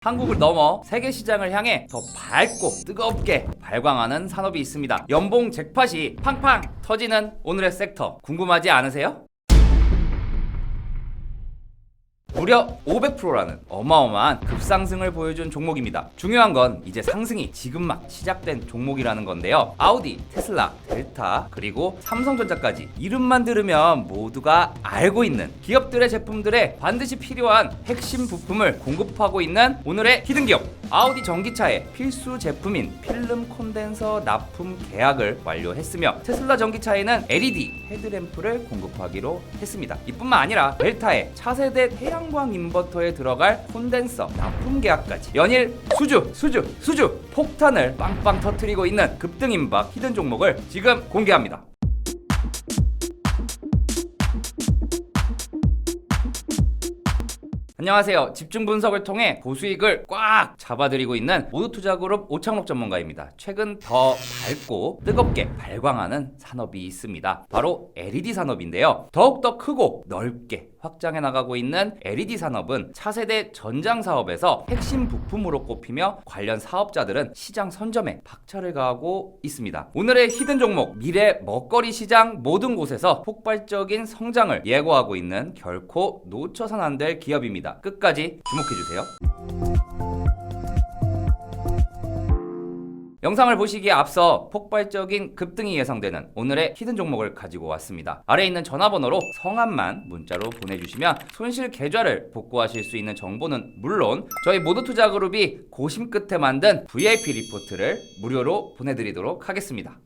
한국을 넘어 세계 시장을 향해 더 밝고 뜨겁게 발광하는 산업이 있습니다. 연봉 잭팟이 팡팡 터지는 오늘의 섹터 궁금하지 않으세요? 무려 500%라는 어마어마한 급상승을 보여준 종목입니다. 중요한 건 이제 상승이 지금 막 시작된 종목이라는 건데요. 아우디, 테슬라, 델타, 그리고 삼성전자까지 이름만 들으면 모두가 알고 있는 기업들의 제품들에 반드시 필요한 핵심 부품을 공급하고 있는 오늘의 히든 기업. 아우디 전기차의 필수 제품인 필름 콘덴서 납품 계약을 완료했으며 테슬라 전기차에는 LED 헤드램프를 공급하기로 했습니다. 이뿐만 아니라 델타의 차세대 태양광 인버터에 들어갈 콘덴서 납품 계약까지 연일 수주 폭탄을 빵빵 터뜨리고 있는 급등임박 히든 종목을 지금 공개합니다. 안녕하세요. 집중 분석을 통해 고수익을 꽉 잡아드리고 있는 모두투자그룹 오창록 전문가입니다. 최근 더 밝고 뜨겁게 발광하는 산업이 있습니다. 바로 LED 산업인데요. 더욱더 크고 넓게 확장해 나가고 있는 LED 산업은 차세대 전장 사업에서 핵심 부품으로 꼽히며 관련 사업자들은 시장 선점에 박차를 가하고 있습니다. 오늘의 히든 종목 미래 먹거리 시장 모든 곳에서 폭발적인 성장을 예고하고 있는 결코 놓쳐선 안 될 기업입니다. 끝까지 주목해주세요. 영상을 보시기에 앞서 폭발적인 급등이 예상되는 오늘의 히든 종목을 가지고 왔습니다. 아래에 있는 전화번호로 성함만 문자로 보내주시면 손실 계좌를 복구하실 수 있는 정보는 물론 저희 모두투자그룹이 고심 끝에 만든 VIP 리포트를 무료로 보내드리도록 하겠습니다.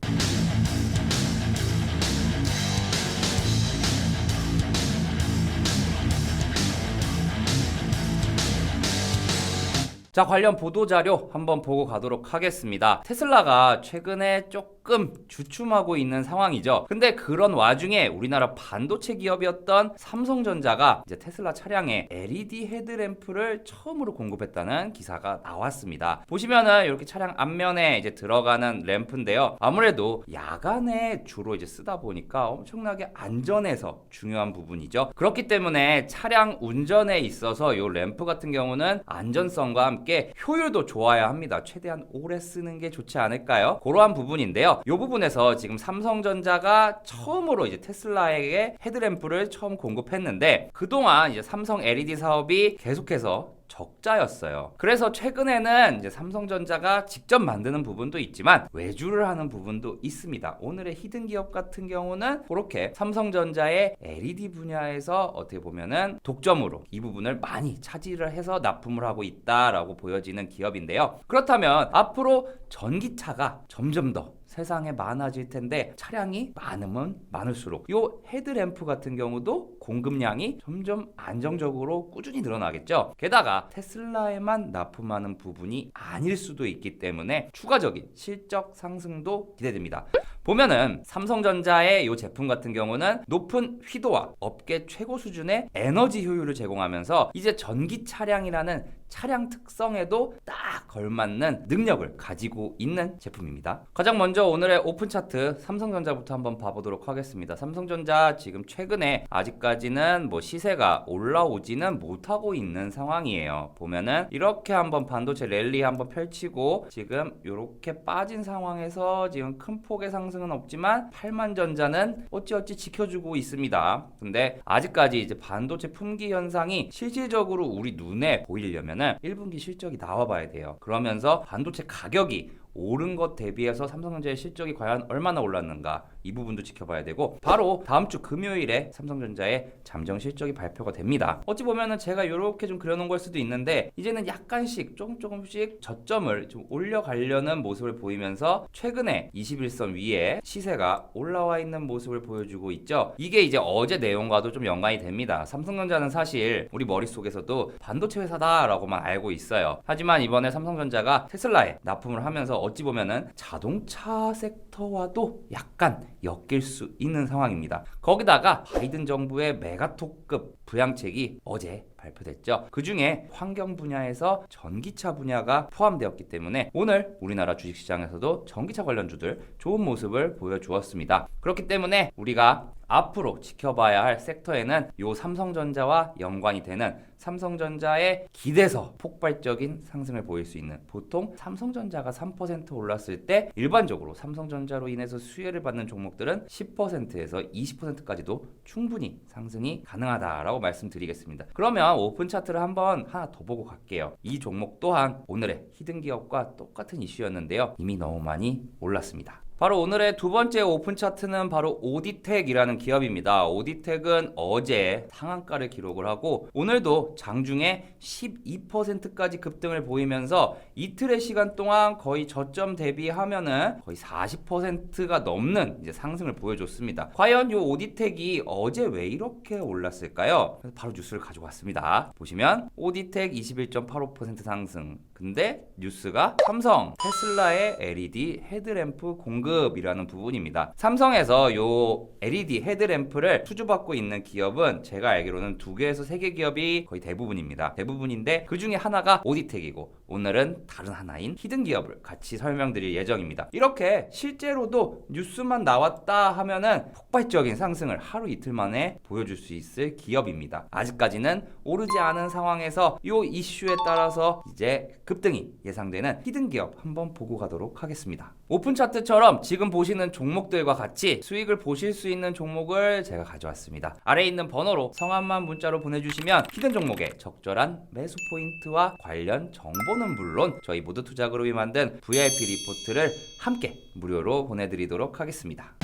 자, 관련 보도자료 한번 보고 가도록 하겠습니다. 테슬라가 최근에 조금 주춤하고 있는 상황이죠. 근데 그런 와중에 우리나라 반도체 기업이었던 삼성전자가 이제 테슬라 차량에 LED 헤드램프를 처음으로 공급했다는 기사가 나왔습니다. 보시면은 이렇게 차량 앞면에 이제 들어가는 램프인데요. 아무래도 야간에 주로 이제 쓰다 보니까 엄청나게 안전에서 중요한 부분이죠. 그렇기 때문에 차량 운전에 있어서 이 램프 같은 경우는 안전성과 함께 효율도 좋아야 합니다. 최대한 오래 쓰는 게 좋지 않을까요? 그러한 부분인데요. 이 부분에서 지금 삼성전자가 처음으로 이제 테슬라에게 헤드램프를 처음 공급했는데 그동안 이제 삼성 LED 사업이 계속해서 적자였어요. 그래서 최근에는 이제 삼성전자가 직접 만드는 부분도 있지만 외주를 하는 부분도 있습니다. 오늘의 히든 기업 같은 경우는 그렇게 삼성전자의 LED 분야에서 어떻게 보면은 독점으로 이 부분을 많이 차지를 해서 납품을 하고 있다라고 보여지는 기업인데요. 그렇다면 앞으로 전기차가 점점 더 세상에 많아질 텐데 차량이 많으면 많을수록 이 헤드램프 같은 경우도 공급량이 점점 안정적으로 꾸준히 늘어나겠죠. 게다가 테슬라에만 납품하는 부분이 아닐 수도 있기 때문에 추가적인 실적 상승도 기대됩니다. 보면은 삼성전자의 이 제품 같은 경우는 높은 휘도와 업계 최고 수준의 에너지 효율을 제공하면서 이제 전기 차량이라는 차량 특성에도 딱 걸맞는 능력을 가지고 있는 제품입니다. 가장 먼저 오늘의 오픈 차트 삼성전자부터 한번 봐보도록 하겠습니다. 삼성전자 지금 최근에 아직까지는 뭐 시세가 올라오지는 못하고 있는 상황이에요. 보면은 이렇게 한번 반도체 랠리 한번 펼치고 지금 이렇게 빠진 상황에서 지금 큰 폭의 상승은 없지만 8만전자는 어찌어찌 지켜주고 있습니다. 근데 아직까지 이제 반도체 품귀 현상이 실질적으로 우리 눈에 보이려면은 1분기 실적이 나와봐야 돼요. 그러면서 반도체 가격이 오른 것 대비해서 삼성전자의 실적이 과연 얼마나 올랐는가 이 부분도 지켜봐야 되고 바로 다음 주 금요일에 삼성전자의 잠정 실적이 발표가 됩니다. 어찌 보면은 제가 이렇게 좀 그려놓은 걸 수도 있는데 이제는 약간씩 조금씩 저점을 좀 올려가려는 모습을 보이면서 최근에 21선 위에 시세가 올라와 있는 모습을 보여주고 있죠. 이게 이제 어제 내용과도 좀 연관이 됩니다. 삼성전자는 사실 우리 머릿속에서도 반도체 회사다라고만 알고 있어요. 하지만 이번에 삼성전자가 테슬라에 납품을 하면서 어찌 보면은 자동차 섹터와도 약간 엮일 수 있는 상황입니다. 거기다가 바이든 정부의 메가톡급 부양책이 어제 발표됐죠. 그 중에 환경 분야에서 전기차 분야가 포함되었기 때문에 오늘 우리나라 주식시장에서도 전기차 관련주들 좋은 모습을 보여주었습니다. 그렇기 때문에 우리가 앞으로 지켜봐야 할 섹터에는 요 삼성전자와 연관이 되는 삼성전자에 기대서 폭발적인 상승을 보일 수 있는, 보통 삼성전자가 3% 올랐을 때 일반적으로 삼성전자로 인해서 수혜를 받는 종목들은 10%에서 20%까지도 충분히 상승이 가능하다라고 말씀드리겠습니다. 그러면 오픈 차트를 한번 하나 더 보고 갈게요. 이 종목 또한 오늘의 히든 기업과 똑같은 이슈였는데요. 이미 너무 많이 올랐습니다. 바로 오늘의 두 번째 오픈 차트는 바로 오디텍이라는 기업입니다. 오디텍은 어제 상한가를 기록을 하고 오늘도 장중에 12%까지 급등을 보이면서 이틀의 시간 동안 거의 저점 대비하면은 거의 40%가 넘는 이제 상승을 보여줬습니다. 과연 이 오디텍이 어제 왜 이렇게 올랐을까요? 그래서 바로 뉴스를 가지고 왔습니다. 보시면 오디텍 21.85% 상승. 근데 뉴스가 삼성, 테슬라의 LED 헤드램프 공급이라는 부분입니다. 삼성에서 요 LED 헤드램프를 수주받고 있는 기업은 제가 알기로는 2개에서 3개 기업이 거의 대부분입니다. 대부분인데 그 중에 하나가 오디텍이고 오늘은 다른 하나인 히든 기업을 같이 설명드릴 예정입니다. 이렇게 실제로도 뉴스만 나왔다 하면은 폭발적인 상승을 하루 이틀 만에 보여줄 수 있을 기업입니다. 아직까지는 오르지 않은 상황에서 이 이슈에 따라서 이제 급등이 예상되는 히든 기업 한번 보고 가도록 하겠습니다. 오픈 차트처럼 지금 보시는 종목들과 같이 수익을 보실 수 있는 종목을 제가 가져왔습니다. 아래에 있는 번호로 성함만 문자로 보내주시면 히든 종목의 적절한 매수 포인트와 관련 정보는 물론 저희 모두투자그룹이 만든 VIP 리포트를 함께 무료로 보내드리도록 하겠습니다.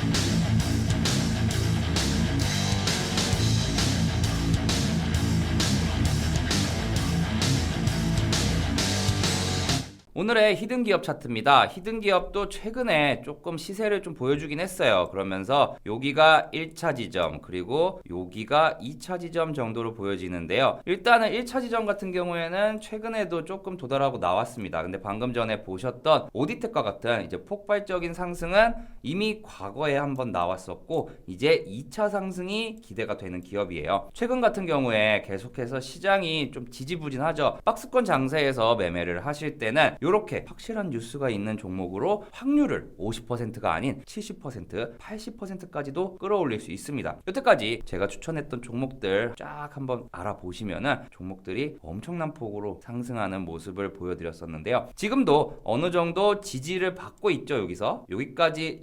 오늘의 히든 기업 차트입니다. 히든 기업도 최근에 조금 시세를 좀 보여주긴 했어요. 그러면서 여기가 1차 지점, 그리고 여기가 2차 지점 정도로 보여지는데요. 일단은 1차 지점 같은 경우에는 최근에도 조금 도달하고 나왔습니다. 근데 방금 전에 보셨던 오디텍과 같은 이제 폭발적인 상승은 이미 과거에 한번 나왔었고 이제 2차 상승이 기대가 되는 기업이에요. 최근 같은 경우에 계속해서 시장이 좀 지지부진하죠. 박스권 장세에서 매매를 하실 때는 이렇게 확실한 뉴스가 있는 종목으로 확률을 50%가 아닌 70%, 80%까지도 끌어올릴 수 있습니다. 여태까지 제가 추천했던 종목들 쫙 한번 알아보시면은 종목들이 엄청난 폭으로 상승하는 모습을 보여드렸었는데요. 지금도 어느 정도 지지를 받고 있죠. 여기까지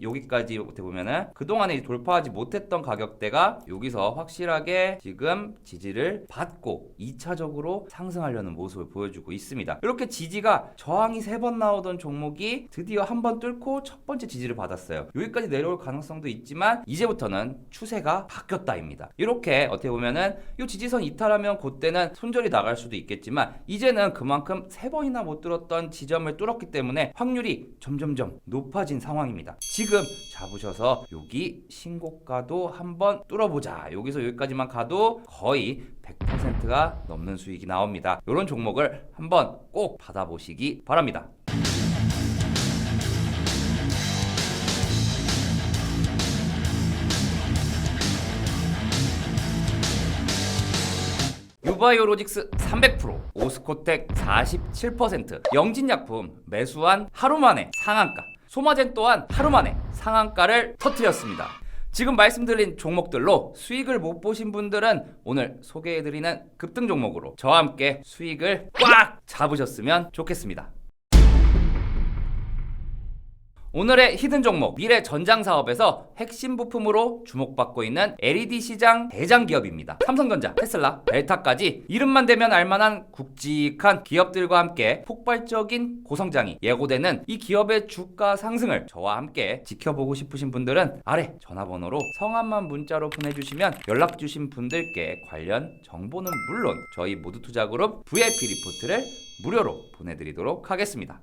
어떻게 보면은 그동안에 돌파하지 못했던 가격대가 여기서 확실하게 지금 지지를 받고 2차적으로 상승하려는 모습을 보여주고 있습니다. 이렇게 지지가 저항이 3번 나오던 종목이 드디어 한 번 뚫고 첫 번째 지지를 받았어요. 여기까지 내려올 가능성도 있지만 이제부터는 추세가 바뀌었다입니다. 이렇게 어떻게 보면은 이 지지선 이탈하면 그때는 손절이 나갈 수도 있겠지만 이제는 그만큼 3번이나 못 뚫었던 지점을 뚫었기 때문에 확률이 점점점 높아진 상황입니다. 지금 잡으셔서 여기 신고가도 한번 뚫어보자. 여기서 여기까지만 가도 거의 100%가 넘는 수익이 나옵니다. 이런 종목을 한번 꼭 받아보시기 바랍니다. 유바이오로직스 300%, 오스코텍 47%, 영진약품 매수한 하루 만에 상한가, 소마젠 또한 하루 만에 상한가를 터뜨렸습니다. 지금 말씀드린 종목들로 수익을 못 보신 분들은 오늘 소개해드리는 급등 종목으로 저와 함께 수익을 꽉 잡으셨으면 좋겠습니다. 오늘의 히든 종목, 미래 전장 사업에서 핵심 부품으로 주목받고 있는 LED 시장 대장 기업입니다. 삼성전자, 테슬라, 델타까지 이름만 대면 알만한 굵직한 기업들과 함께 폭발적인 고성장이 예고되는 이 기업의 주가 상승을 저와 함께 지켜보고 싶으신 분들은 아래 전화번호로 성함만 문자로 보내주시면 연락 주신 분들께 관련 정보는 물론 저희 모두투자그룹 VIP 리포트를 무료로 보내드리도록 하겠습니다.